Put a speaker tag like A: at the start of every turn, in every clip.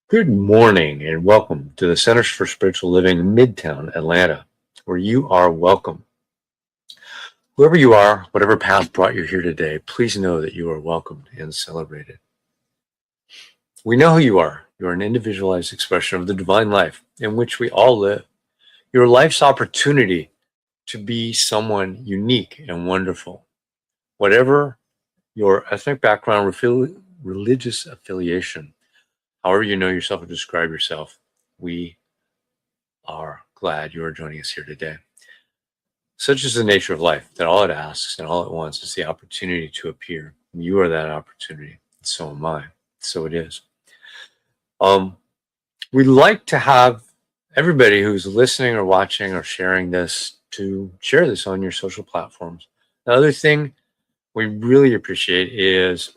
A: Good morning and welcome to the Centers for Spiritual Living in Midtown Atlanta, where you are welcome. Whoever you are, whatever path brought you here today, please know that you are welcomed and celebrated. We know who you are. You are an individualized expression of the divine life in which we all live. Your life's opportunity to be someone unique and wonderful. Whatever your ethnic background, religious affiliation, however you know yourself or describe yourself, we are glad you are joining us here today. Such is the nature of life that all it asks and all it wants is the opportunity to appear. You are that opportunity. And so am I. So it is. We'd like to have everybody who's listening or watching or sharing this to share this on your social platforms. The other thing we really appreciate is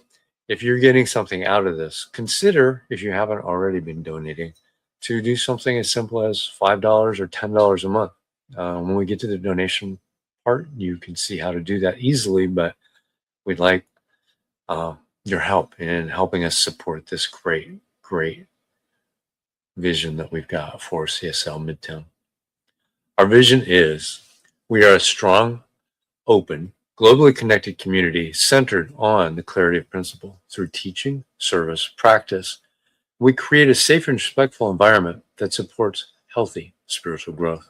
A: if you're getting something out of this, consider, if you haven't already been donating, to do something as simple as $5 or $10 a month. When we get to the donation part, you can see how to do that easily, but we'd like your help in helping us support this great vision that we've got for CSL Midtown. Our vision is we are a strong, open, globally connected community centered on the clarity of principle. Through teaching, service, practice, we create a safe and respectful environment that supports healthy spiritual growth.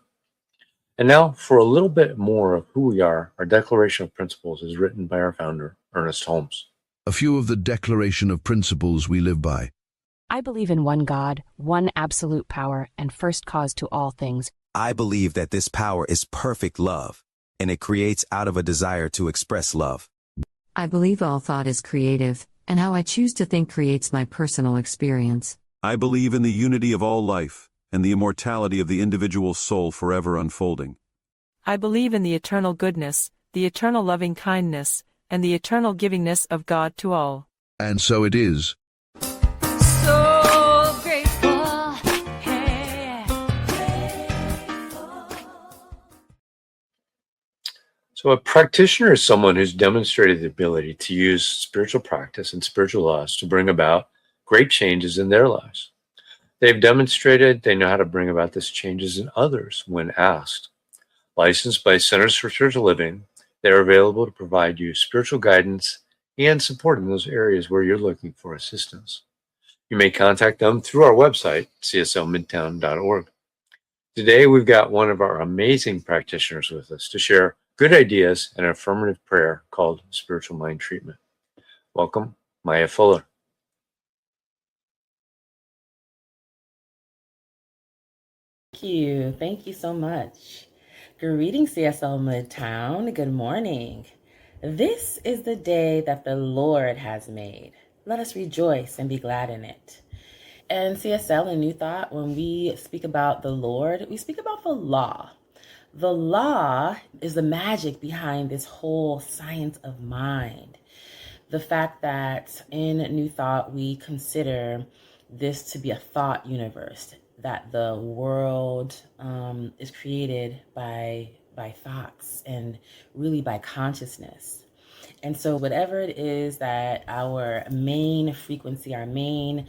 A: And now, for a little bit more of who we are, our Declaration of Principles is written by our founder, Ernest Holmes.
B: A few of the Declaration of Principles we live by.
C: I believe in one God, one absolute power, and first cause to all things.
D: I believe that this power is perfect love, and it creates out of a desire to express love.
E: I believe all thought is creative, and how I choose to think creates my personal experience.
F: I believe in the unity of all life, and the immortality of the individual soul forever unfolding.
G: I believe in the eternal goodness, the eternal loving kindness, and the eternal givingness of God to all.
B: And so it is.
H: So grateful, hey.
A: So a practitioner is someone who's demonstrated the ability to use spiritual practice and spiritual laws to bring about great changes in their lives. They've demonstrated they know how to bring about these changes in others when asked. Licensed by Centers for Spiritual Living, they are available to provide you spiritual guidance and support in those areas where you're looking for assistance. You may contact them through our website, cslmidtown.org. Today, we've got one of our amazing practitioners with us to share good ideas and an affirmative prayer called Spiritual Mind Treatment. Welcome, Maya Fuller.
I: Thank you so much. Greetings, CSL Midtown. Good morning. This is the day that the Lord has made. Let us rejoice and be glad in it. And CSL and New Thought, when we speak about the Lord, we speak about the law. The law is the magic behind this whole science of mind. The fact that in New Thought, we consider this to be a thought universe, that the world is created by thoughts and really by consciousness. And so whatever it is that our main frequency, our main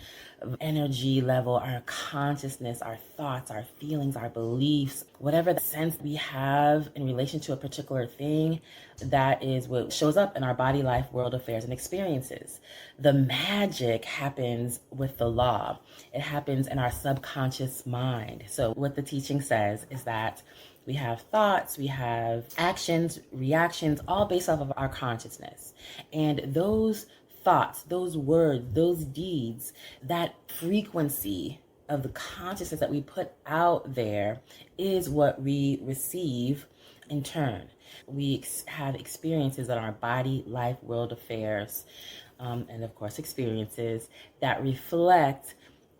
I: energy level, our consciousness, our thoughts, our feelings, our beliefs, whatever the sense we have in relation to a particular thing, that is what shows up in our body, life, world affairs, and experiences. The magic happens with the law. It happens in our subconscious mind. So what the teaching says is that we have thoughts, we have actions, reactions, all based off of our consciousness. And those thoughts, those words, those deeds, that frequency of the consciousness that we put out there is what we receive in turn. We have experiences in our body, life, world affairs, and of course experiences that reflect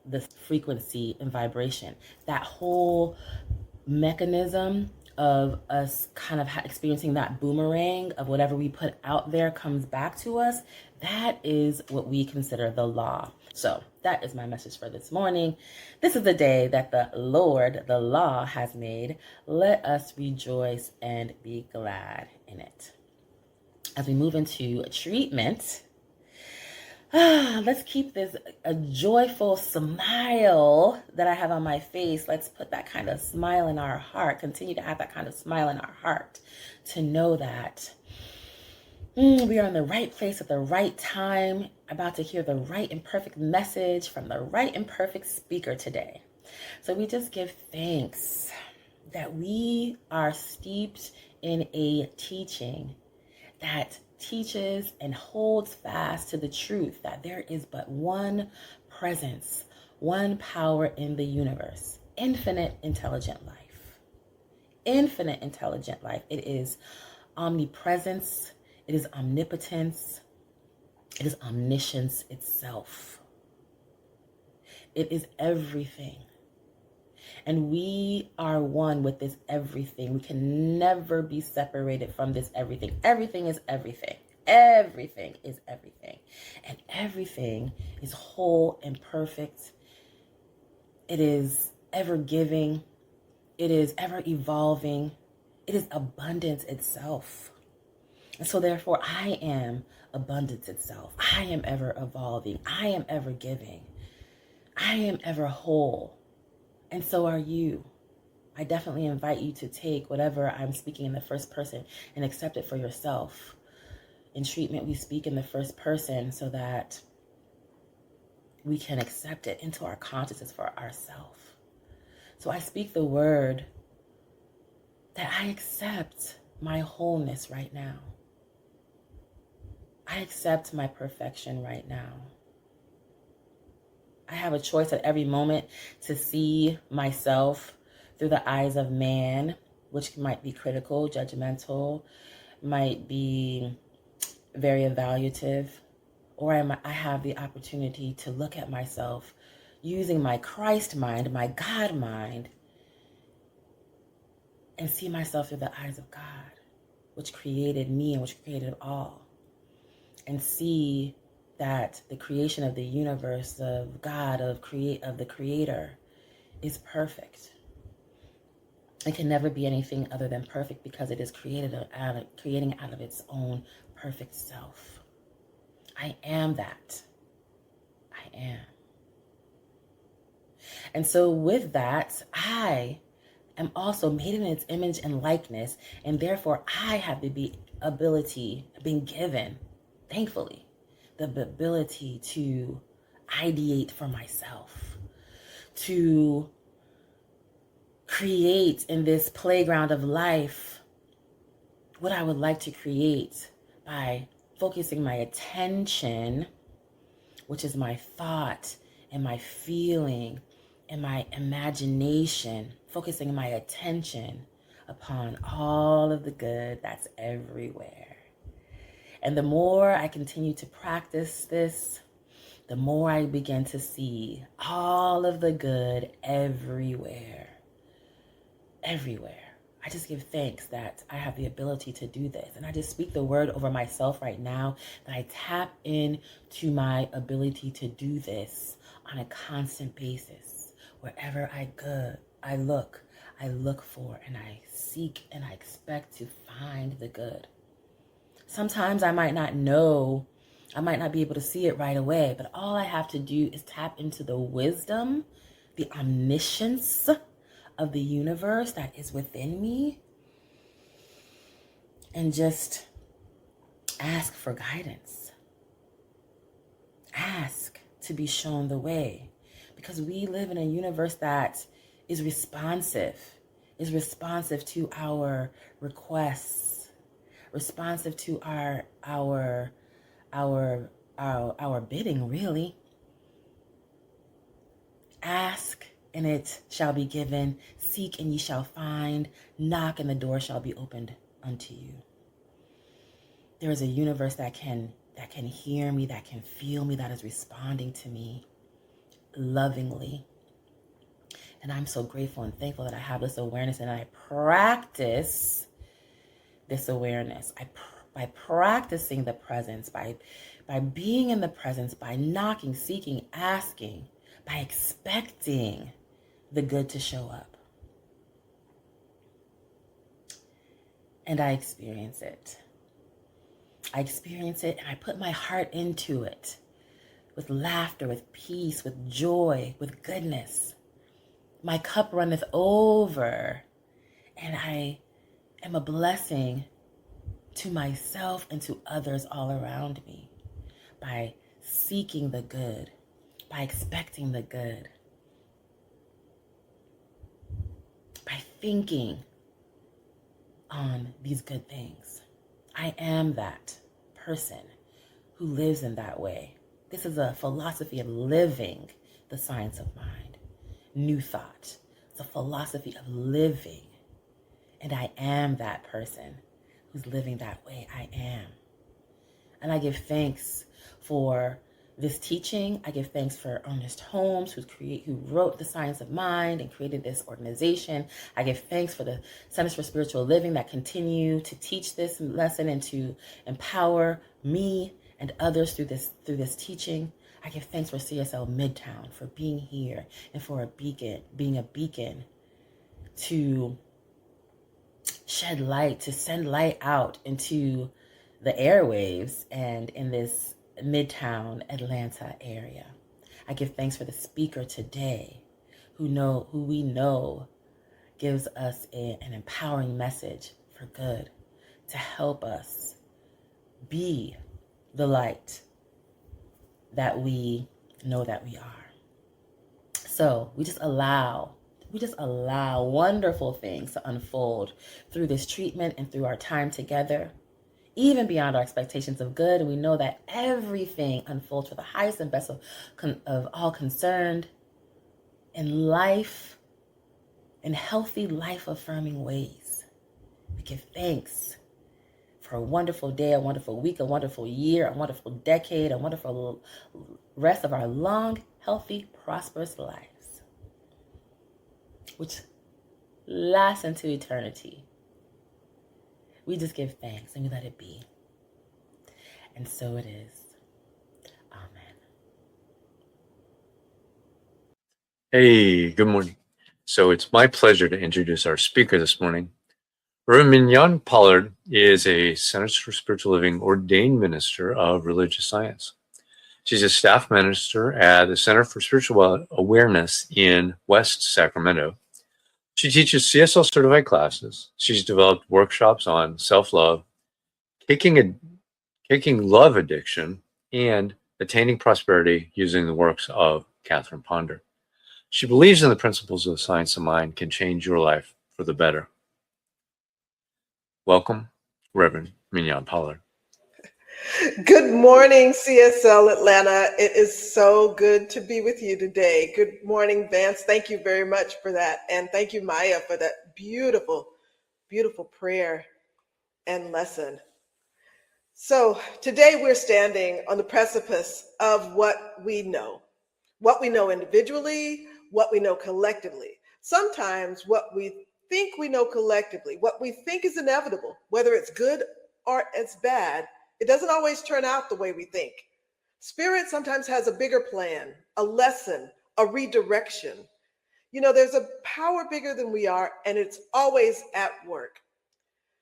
I: the frequency and vibration. That whole mechanism of us kind of experiencing that boomerang of whatever we put out there comes back to us. That is what we consider the law. So that is my message for this morning. This is the day that the Lord, the law, has made. Let us rejoice and be glad in it. As we move into treatment, Let's keep this a joyful smile that I have on my face. Let's put that kind of smile in our heart. Continue to have that kind of smile in our heart to know that we are in the right place at the right time, about to hear the right and perfect message from the right and perfect speaker today. So we just give thanks that we are steeped in a teaching that teaches and holds fast to the truth that there is but one presence, one power in the universe, infinite intelligent life. Infinite intelligent life. It is omnipresence, it is omnipotence, it is omniscience itself. It is everything. And we are one with this everything. We can never be separated from this everything. Everything is everything. Everything is everything. And everything is whole and perfect. It is ever giving. It is ever evolving. It is abundance itself. And so therefore, I am abundance itself. I am ever evolving. I am ever giving. I am ever whole. And so are you. I definitely invite you to take whatever I'm speaking in the first person and accept it for yourself. In treatment, we speak in the first person so that we can accept it into our consciousness for ourselves. So I speak the word that I accept my wholeness right now. I accept my perfection right now. I have a choice at every moment to see myself through the eyes of man, which might be critical, judgmental, might be very evaluative, or I have the opportunity to look at myself using my Christ mind, my God mind, and see myself through the eyes of God, which created me and which created all, and see that the creation of the universe, of God, of the Creator, is perfect. It can never be anything other than perfect because it is creating out of its own perfect self. I am that. I am. And so with that, I am also made in its image and likeness, and therefore I have the ability, been given, thankfully, the ability to ideate for myself, to create in this playground of life what I would like to create by focusing my attention, which is my thought and my feeling and my imagination, focusing my attention upon all of the good that's everywhere. And the more I continue to practice this, the more I begin to see all of the good everywhere. Everywhere. I just give thanks that I have the ability to do this. And I just speak the word over myself right now that I tap into my ability to do this on a constant basis. Wherever I look for, and I seek, and I expect to find the good. Sometimes I might not know, I might not be able to see it right away, but all I have to do is tap into the wisdom, the omniscience of the universe that is within me, and just ask for guidance. Ask to be shown the way, because we live in a universe that is responsive to our requests, responsive to our bidding, really. Ask and it shall be given. Seek and ye shall find. Knock and the door shall be opened unto you. There is a universe that can hear me, that can feel me, that is responding to me lovingly. And I'm so grateful and thankful that I have this awareness, and I practice this awareness. By practicing the presence, by being in the presence, by knocking, seeking, asking, by expecting the good to show up. And I experience it. I experience it, and I put my heart into it. with laughter, with peace, with joy, with goodness. My cup runneth over, and I am a blessing to myself and to others all around me by seeking the good, by expecting the good, by thinking on these good things. I am that person who lives in that way. This is a philosophy of living the science of mind. New thought. It's a philosophy of living. And I am that person who's living that way. I am. And I give thanks for this teaching. I give thanks for Ernest Holmes, who wrote The Science of Mind and created this organization. I give thanks for the Centers for Spiritual Living that continue to teach this lesson and to empower me and others through this teaching. I give thanks for CSL Midtown for being here and for being a beacon to shed light, to send light out into the airwaves and in this Midtown Atlanta area. I give thanks for the speaker today who we know gives us an empowering message for good to help us be the light that we know that we are. So we just allow wonderful things to unfold through this treatment and through our time together, even beyond our expectations of good. And we know that everything unfolds for the highest and best of all concerned in life, in healthy, life-affirming ways. We give thanks for a wonderful day, a wonderful week, a wonderful year, a wonderful decade, a wonderful rest of our long, healthy, prosperous lives, which lasts into eternity. We just give thanks and we let it be. And so it is. Amen.
A: Hey, good morning. So it's my pleasure to introduce our speaker this morning. Mignonne Pollard is a Centers for Spiritual Living ordained minister of religious science. She's a staff minister at the Center for Spiritual Awareness in West Sacramento. She teaches CSL certified classes. She's developed workshops on self-love, kicking love addiction, and attaining prosperity using the works of Catherine Ponder. She believes in the principles of the science of mind can change your life for the better. Welcome, Reverend Mignonne Pollard.
J: Good morning, CSL Atlanta. It is so good to be with you today. Good morning, Vance. Thank you very much for that. And thank you, Maya, for that beautiful, beautiful prayer and lesson. So today we're standing on the precipice of what we know individually, what we know collectively. Sometimes what we think we know collectively, what we think is inevitable, whether it's good or it's bad, it doesn't always turn out the way we think. Spirit sometimes has a bigger plan, a lesson, a redirection. You know, there's a power bigger than we are, and it's always at work.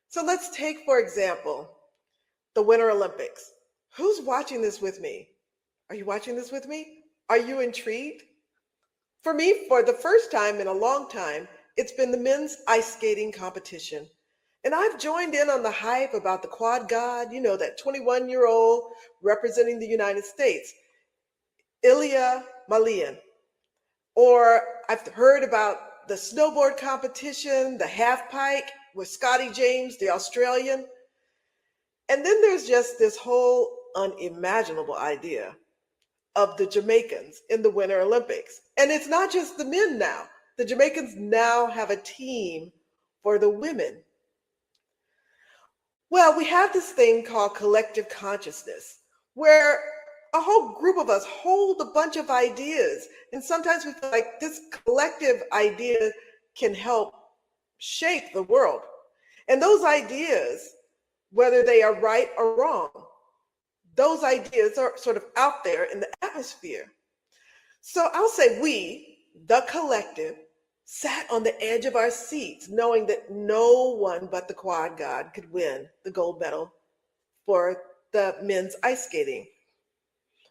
J: So let's take, for example, the Winter Olympics. Who's watching this with me? Are you watching this with me? Are you intrigued? For me, for the first time in a long time, it's been the men's ice skating competition. And I've joined in on the hype about the quad god, you know, that 21-year-old representing the United States, Ilya Malian. Or I've heard about the snowboard competition, the half pike with Scotty James, the Australian. And then there's just this whole unimaginable idea of the Jamaicans in the Winter Olympics. And it's not just the men now. The Jamaicans now have a team for the women. Well, we have this thing called collective consciousness, where a whole group of us hold a bunch of ideas. And sometimes we feel like this collective idea can help shape the world. And those ideas, whether they are right or wrong, those ideas are sort of out there in the atmosphere. So I'll say we, the collective, sat on the edge of our seats, knowing that no one but the quad god could win the gold medal for the men's ice skating.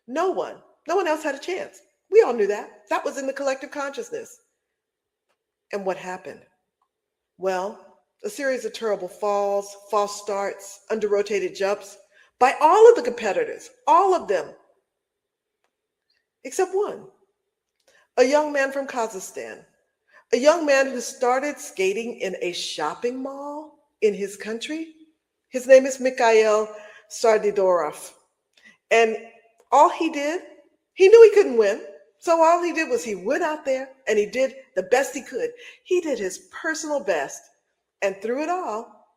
J: No one. No one else had a chance. We all knew that. That was in the collective consciousness. And what happened? Well, a series of terrible falls, false starts, under-rotated jumps by all of the competitors, all of them, except one, a young man from Kazakhstan, a young man who started skating in a shopping mall in his country. His name is Mikhail Sardidorov. And all he did, he knew he couldn't win. So all he did was he went out there and he did the best he could. He did his personal best. And through it all,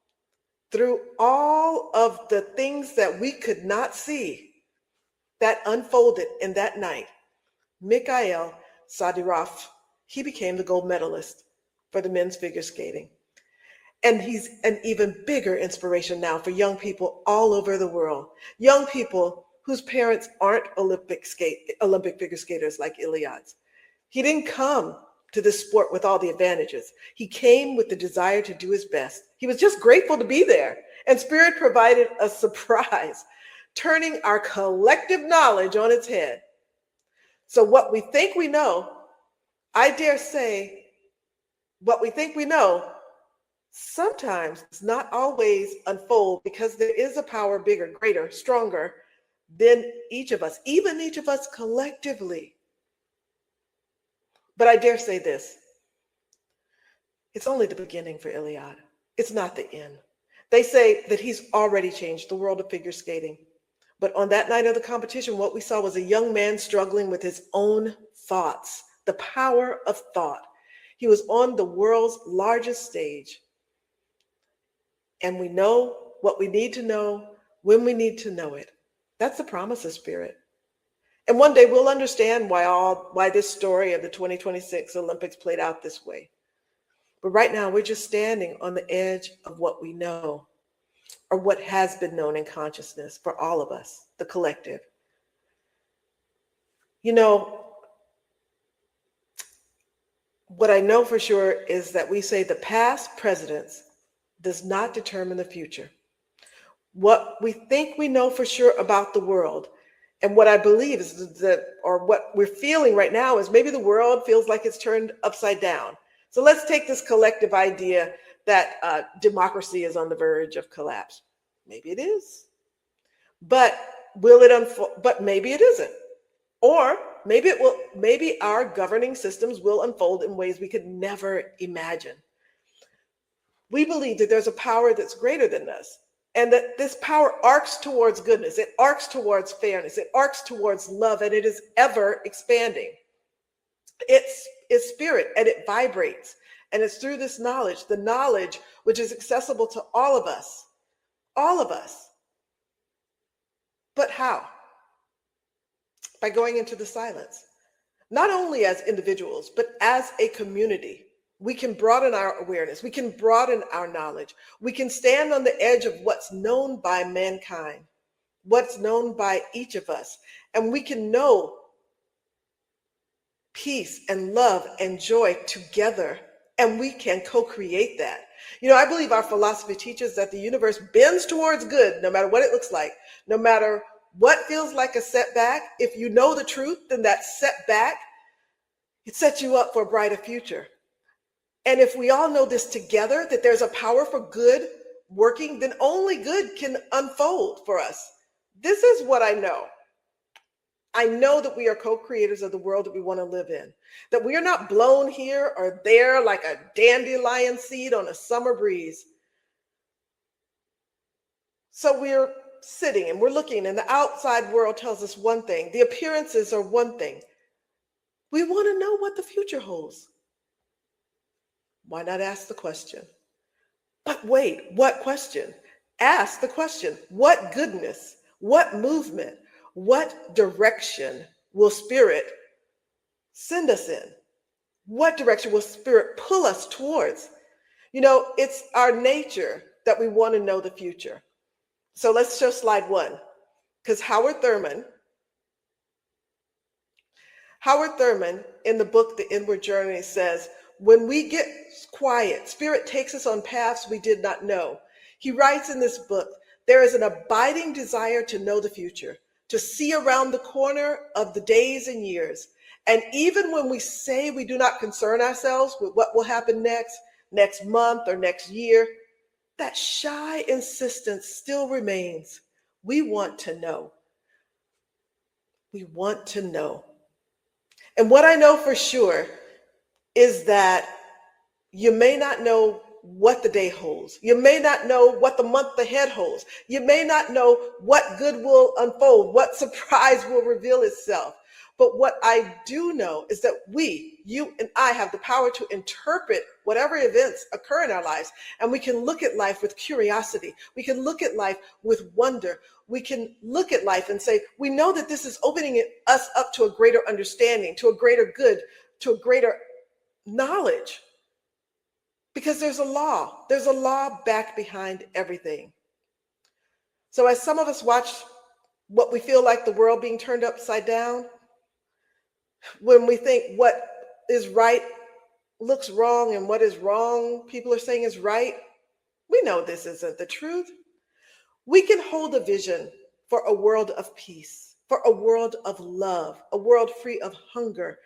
J: through all of the things that we could not see that unfolded in that night, Mikhail Sardidorov, he became the gold medalist for the men's figure skating. And he's an even bigger inspiration now for young people all over the world. Young people whose parents aren't Olympic figure skaters like Iliad's. He didn't come to this sport with all the advantages. He came with the desire to do his best. He was just grateful to be there. And Spirit provided a surprise, turning our collective knowledge on its head. So what we think we know, I dare say, what we think we know, sometimes does not always unfold because there is a power bigger, greater, stronger than each of us, even each of us collectively. But I dare say this, it's only the beginning for Iliad. It's not the end. They say that he's already changed the world of figure skating. But on that night of the competition, what we saw was a young man struggling with his own thoughts, the power of thought. He was on the world's largest stage. And we know what we need to know when we need to know it. That's the promise of Spirit. And one day we'll understand why this story of the 2026 Olympics played out this way. But right now we're just standing on the edge of what we know, or what has been known in consciousness for all of us, the collective. You know, what I know for sure is that we say the past presence does not determine the future. What we think we know for sure about the world, and what I believe is that, or what we're feeling right now, is maybe the world feels like it's turned upside down. So let's take this collective idea that democracy is on the verge of collapse. Maybe it is. But will it unfold? But maybe it isn't. Or maybe it will. Maybe our governing systems will unfold in ways we could never imagine. We believe that there's a power that's greater than us, and that this power arcs towards goodness. It arcs towards fairness. It arcs towards love, and it is ever expanding. It's spirit, and it vibrates. And it's through this knowledge, the knowledge which is accessible to all of us. All of us. But how? By going into the silence. Not only as individuals, but as a community. We can broaden our awareness. We can broaden our knowledge. We can stand on the edge of what's known by mankind, what's known by each of us. And we can know peace and love and joy together. And we can co-create that. You know, I believe our philosophy teaches that the universe bends towards good, no matter what it looks like, no matter what feels like a setback. If you know the truth, then that setback, it sets you up for a brighter future. And if we all know this together, that there's a power for good working, then only good can unfold for us. This is what I know. I know that we are co-creators of the world that we want to live in, that we are not blown here or there like a dandelion seed on a summer breeze. So we're sitting and we're looking, and the outside world tells us one thing. The appearances are one thing. We want to know what the future holds. Why not ask the question? But wait, what question? Ask the question. What goodness, what movement, what direction will Spirit send us in? What direction will Spirit pull us towards? You know, it's our nature that we want to know the future. So let's show slide 1, because Howard Thurman in the book, The Inward Journey, says, when we get quiet, Spirit takes us on paths we did not know. He writes in this book, there is an abiding desire to know the future. to see around the corner of the days and years. And even when we say we do not concern ourselves with what will happen next month or next year, that shy insistence still remains. We want to know. We want to know. And what I know for sure is that you may not know what the day holds. You may not know what the month ahead holds. You may not know what good will unfold, what surprise will reveal itself. But what I do know is that we, you and I, have the power to interpret whatever events occur in our lives. And we can look at life with curiosity. We can look at life with wonder. We can look at life and say, we know that this is opening us up to a greater understanding, to a greater good, to a greater knowledge. Because there's a law back behind everything. So as some of us watch what we feel like the world being turned upside down, when we think what is right looks wrong and what is wrong people are saying is right, we know this isn't the truth. We can hold a vision for a world of peace, for a world of love, a world free of hunger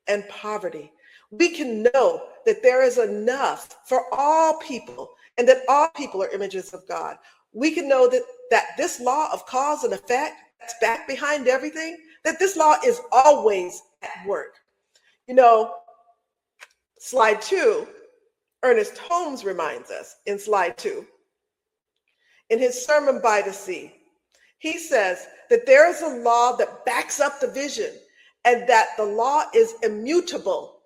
J: and poverty. We can know that there is enough for all people and that all people are images of God. We can know that this law of cause and effect that's back behind everything, that this law is always at work. You know, slide 2, Ernest Holmes reminds us in slide 2, in his sermon by the sea, he says that there is a law that backs up the vision and that the law is immutable,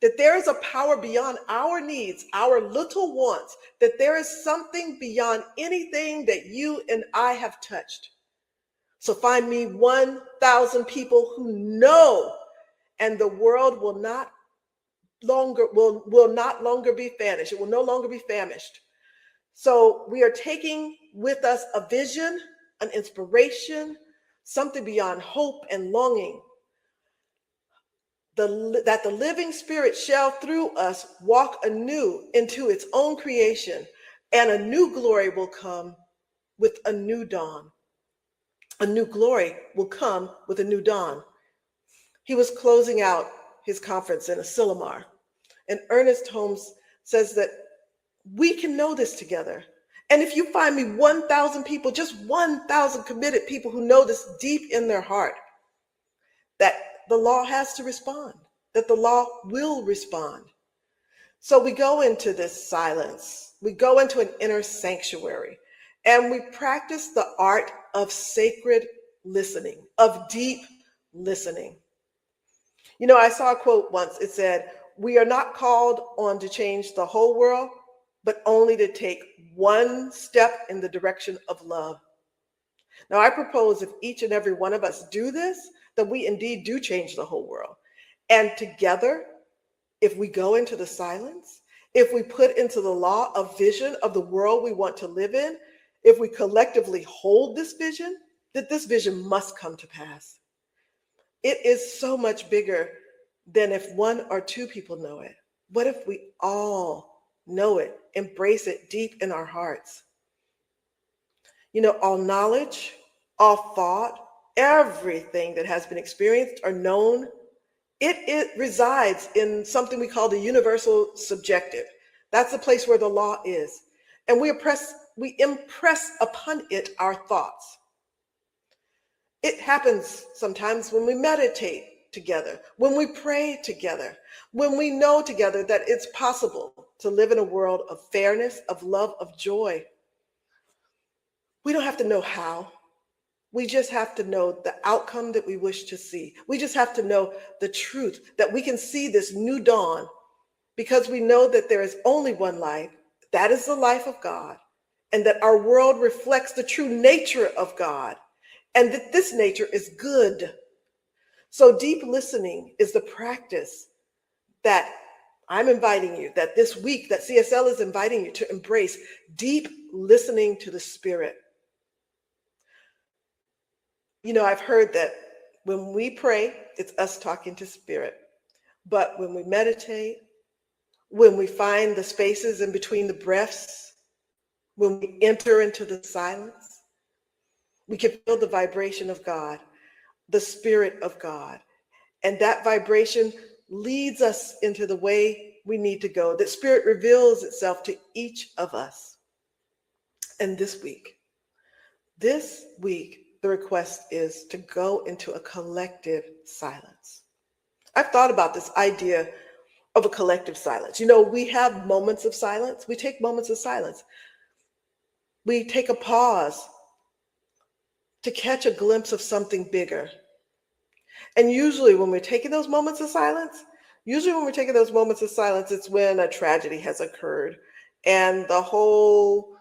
J: that there is a power beyond our needs, our little wants, that there is something beyond anything that you and I have touched. So find me 1,000 people who know, and the world will not longer be famished. It will no longer be famished. So we are taking with us a vision, an inspiration, something beyond hope and longing. That the living spirit shall through us walk anew into its own creation, and a new glory will come with a new dawn. A new glory will come with a new dawn. He was closing out his conference in Asilomar, and Ernest Holmes says that we can know this together. And if you find me 1,000 people, just 1,000 committed people who know this deep in their heart, that the law has to respond, that the law will respond. So we go into this silence. We go into an inner sanctuary, and we practice the art of sacred listening, of deep listening. You know, I saw a quote once. It said, "We are not called on to change the whole world, but only to take one step in the direction of love." Now, I propose if each and every one of us do this, that we indeed do change the whole world. And together, if we go into the silence, if we put into the law a vision of the world we want to live in, if we collectively hold this vision, that this vision must come to pass. It is so much bigger than if 1 or 2 people know it. What if we all know it, embrace it deep in our hearts? You know, all knowledge, all thought, everything that has been experienced or known, it resides in something we call the universal subjective. That's the place where the law is. And we impress upon it our thoughts. It happens sometimes when we meditate together, when we pray together, when we know together that it's possible to live in a world of fairness, of love, of joy. We don't have to know how. We just have to know the outcome that we wish to see. We just have to know the truth, that we can see this new dawn, because we know that there is only one life. That is the life of God, and that our world reflects the true nature of God, and that this nature is good. So deep listening is the practice that I'm inviting you, that this week, that CSL is inviting you to embrace deep listening to the Spirit. You know, I've heard that when we pray, it's us talking to Spirit. But when we meditate, when we find the spaces in between the breaths, when we enter into the silence, We can feel the vibration of God, the Spirit of God. And that vibration leads us into the way we need to go. That Spirit reveals itself to each of us. And this week, the request is to go into a collective silence. I've thought about this idea of a collective silence. We have moments of silence. We take moments of silence. We take a pause to catch a glimpse of something bigger. And usually when we're taking those moments of silence, it's when a tragedy has occurred. And the whole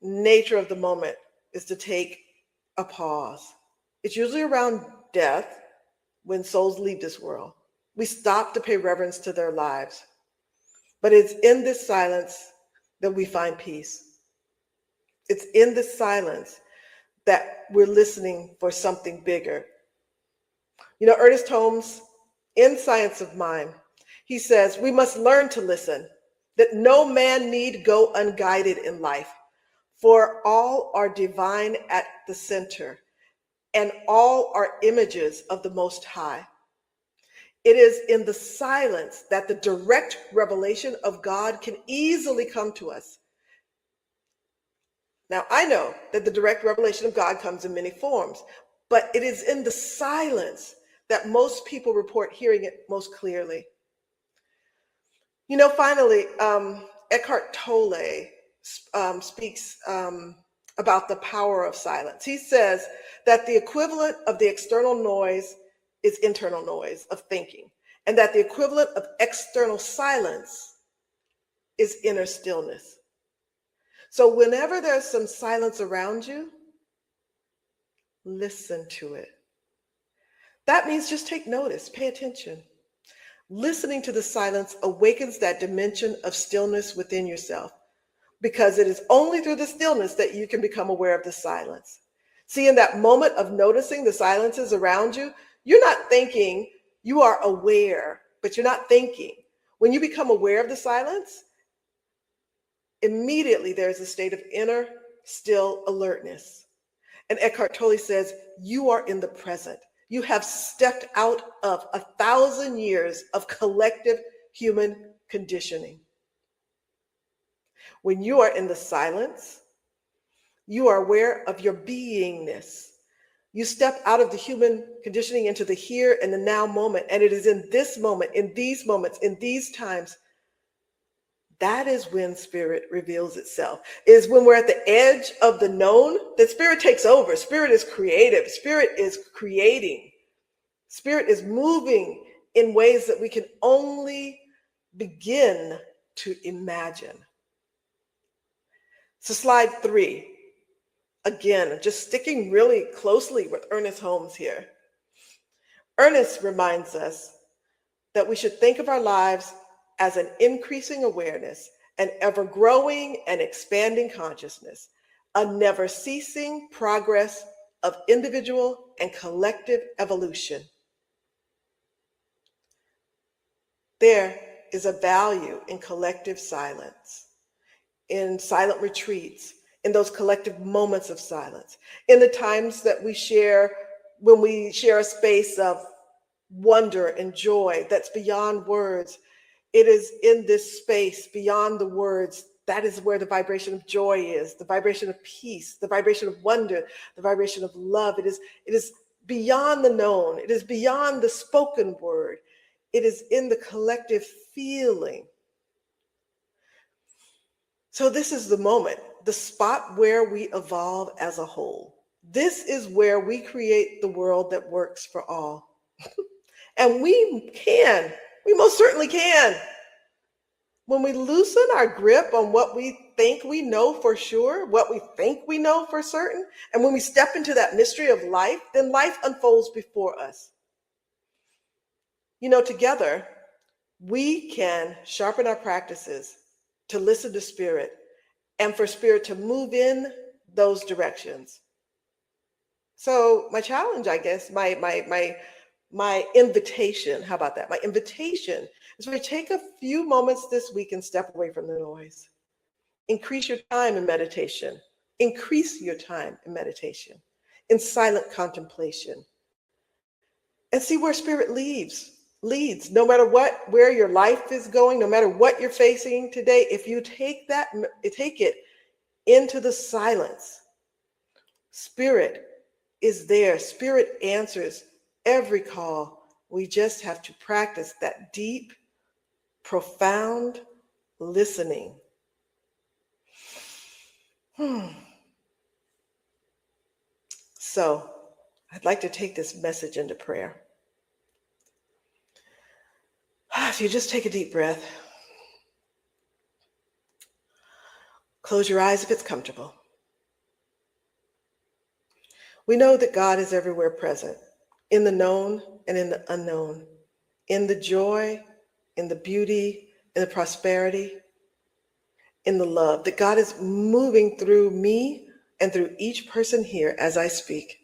J: nature of the moment is to take a pause. It's usually around death, when souls leave this world. We stop to pay reverence to their lives. But it's in this silence that we find peace. It's in this silence that we're listening for something bigger. Ernest Holmes, in Science of Mind, he says, we must learn to listen, that no man need go unguided in life, for all are divine at the center, and all are images of the Most High. It is in the silence that the direct revelation of God can easily come to us. Now, I know that the direct revelation of God comes in many forms, but it is in the silence that most people report hearing it most clearly. Finally, Eckhart Tolle speaks about the power of silence. He says that the equivalent of the external noise is internal noise of thinking, and that the equivalent of external silence is inner stillness. So whenever there's some silence around you, listen to it. That means just take notice, pay attention. Listening to the silence awakens that dimension of stillness within yourself, because it is only through the stillness that you can become aware of the silence. See, in that moment of noticing the silences around you, you're not thinking, you are aware, but you're not thinking. When you become aware of the silence, immediately there's a state of inner, still alertness. And Eckhart Tolle says, you are in the present. You have stepped out of 1,000 years of collective human conditioning. When you are in the silence, you are aware of your beingness. You step out of the human conditioning into the here and the now moment. And it is in this moment, in these moments, in these times, that is when Spirit reveals itself. It is when we're at the edge of the known that Spirit takes over. Spirit is creative. Spirit is creating. Spirit is moving in ways that we can only begin to imagine. So slide 3. Again, just sticking really closely with Ernest Holmes here. Ernest reminds us that we should think of our lives as an increasing awareness, an ever-growing and expanding consciousness, a never-ceasing progress of individual and collective evolution. There is a value in collective silence, in silent retreats, in those collective moments of silence, in the times that we share, when we share a space of wonder and joy that's beyond words. It is in this space beyond the words, that is where the vibration of joy is, the vibration of peace, the vibration of wonder, the vibration of love. It is beyond the known. It is beyond the spoken word. It is in the collective feeling. So this is the moment, the spot where we evolve as a whole. This is where we create the world that works for all. And we most certainly can. When we loosen our grip on what we think we know for sure, what we think we know for certain, and when we step into that mystery of life, then life unfolds before us. Together, we can sharpen our practices to listen to Spirit and for Spirit to move in those directions. So my challenge, I guess, my invitation, how about that? My invitation is to take a few moments this week and step away from the noise. Increase your time in meditation. Increase your time in meditation, in silent contemplation, and see where spirit leads. No matter where your life is going, no matter what you're facing today, if you take it into the silence, spirit is there. Spirit answers every call. We just have to practice that deep, profound listening. So I'd like to take this message into prayer. If you just take a deep breath, close your eyes if it's comfortable. We know that God is everywhere present, in the known and in the unknown, in the joy, in the beauty, in the prosperity, in the love, that God is moving through me and through each person here as I speak.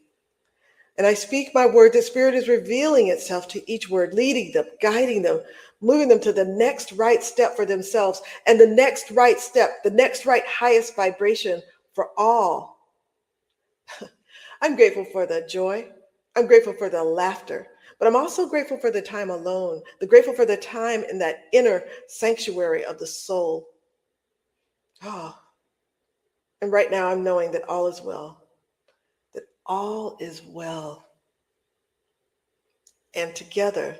J: And I speak my word, the Spirit is revealing itself to each word, leading them, guiding them, moving them to the next right step for themselves and the next right step, the next right highest vibration for all. I'm grateful for the joy. I'm grateful for the laughter, but I'm also grateful for the time alone, grateful for the time in that inner sanctuary of the soul. Oh, and right now I'm knowing that all is well, that all is well. And together,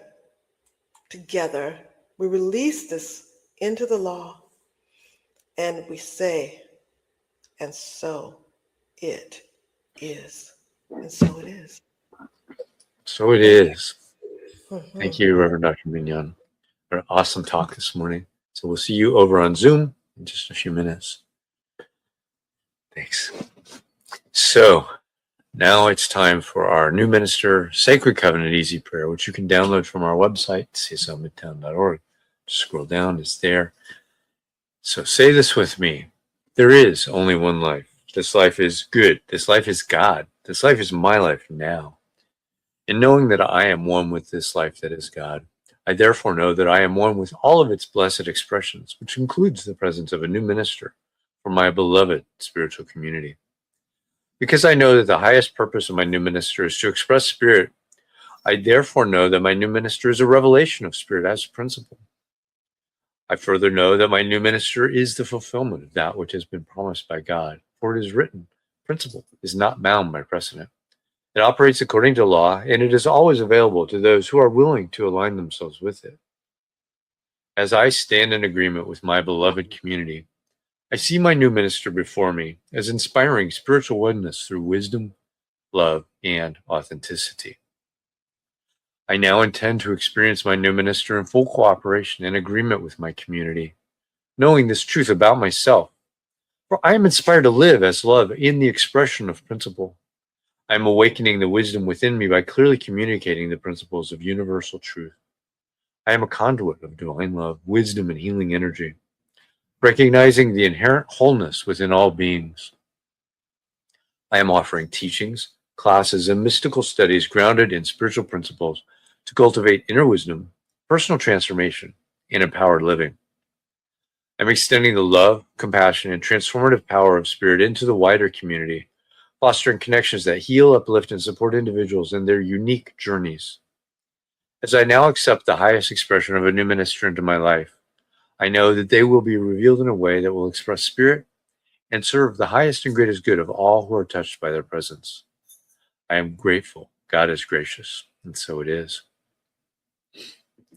J: we release this into the law and we say, and so it is. And so it is.
A: So it is.
J: Mm-hmm.
A: Thank you, Reverend Dr. Mignonne, for an awesome talk this morning. So we'll see you over on Zoom in just a few minutes. Thanks. So now it's time for our new minister, Sacred Covenant Easy Prayer, which you can download from our website, cslmidtown.org. Just scroll down, it's there. So say this with me. There is only one life. This life is good. This life is God. This life is my life now. In knowing that I am one with this life that is God, I therefore know that I am one with all of its blessed expressions, which includes the presence of a new minister for my beloved spiritual community. Because I know that the highest purpose of my new minister is to express spirit, I therefore know that my new minister is a revelation of spirit as a principle. I further know that my new minister is the fulfillment of that which has been promised by God, for it is written, principle is not bound by precedent. It operates according to law, and it is always available to those who are willing to align themselves with it. As I stand in agreement with my beloved community, I see my new minister before me as inspiring spiritual oneness through wisdom, love, and authenticity. I now intend to experience my new minister in full cooperation and agreement with my community, knowing this truth about myself. For I am inspired to live as love in the expression of principle. I am awakening the wisdom within me by clearly communicating the principles of universal truth. I am a conduit of divine love, wisdom, and healing energy, recognizing the inherent wholeness within all beings. I am offering teachings, classes, and mystical studies grounded in spiritual principles to cultivate inner wisdom, personal transformation, and empowered living. I'm extending the love, compassion, and transformative power of spirit into the wider community, fostering connections that heal, uplift, and support individuals in their unique journeys. As I now accept the highest expression of a new minister into my life, I know that they will be revealed in a way that will express spirit and serve the highest and greatest good of all who are touched by their presence. I am grateful. God is gracious, and so it is.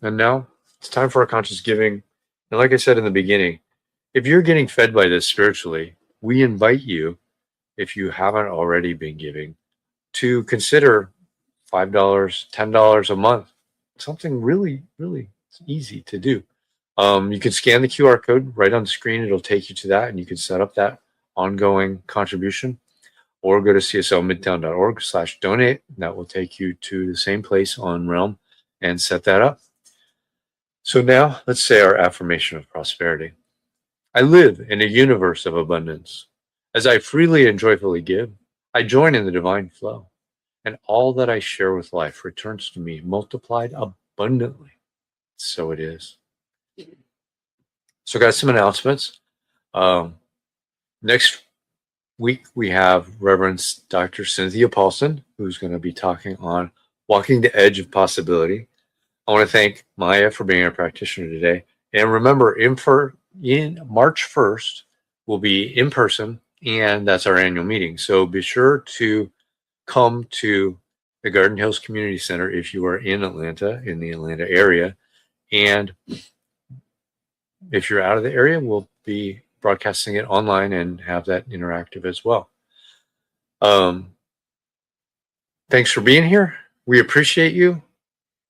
A: And now it's time for our conscious giving. And like I said in the beginning, if you're getting fed by this spiritually, we invite you, if you haven't already been giving, to consider $5, $10 a month, something really, really easy to do. You can scan the QR code right on the screen. It'll take you to that, and you can set up that ongoing contribution, or go to cslmidtown.org/donate. That will take you to the same place on Realm and set that up. So now let's say our affirmation of prosperity. I live in a universe of abundance. As I freely and joyfully give, I join in the divine flow, and all that I share with life returns to me multiplied abundantly. So it is. So got some announcements. Next week, we have Reverend Dr. Cynthia Paulson, who's going to be talking on walking the edge of possibility. I want to thank Maya for being our practitioner today. And remember, in March 1st, we'll be in person, and that's our annual meeting. So be sure to come to the Garden Hills Community Center if you are in Atlanta, in the Atlanta area. And if you're out of the area, we'll be broadcasting it online and have that interactive as well. Thanks for being here. We appreciate you.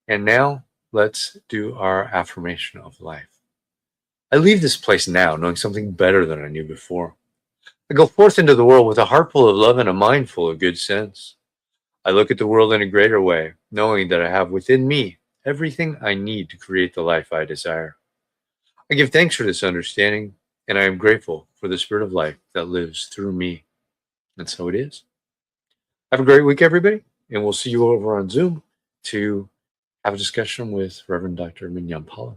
A: And now let's do our affirmation of life. I leave this place now knowing something better than I knew before. I go forth into the world with a heart full of love and a mind full of good sense. I look at the world in a greater way, knowing that I have within me everything I need to create the life I desire. I give thanks for this understanding, and I am grateful for the spirit of life that lives through me. And so it is. Have a great week, everybody, and we'll see you over on Zoom to have a discussion with Reverend Dr. Mignonne Pollard.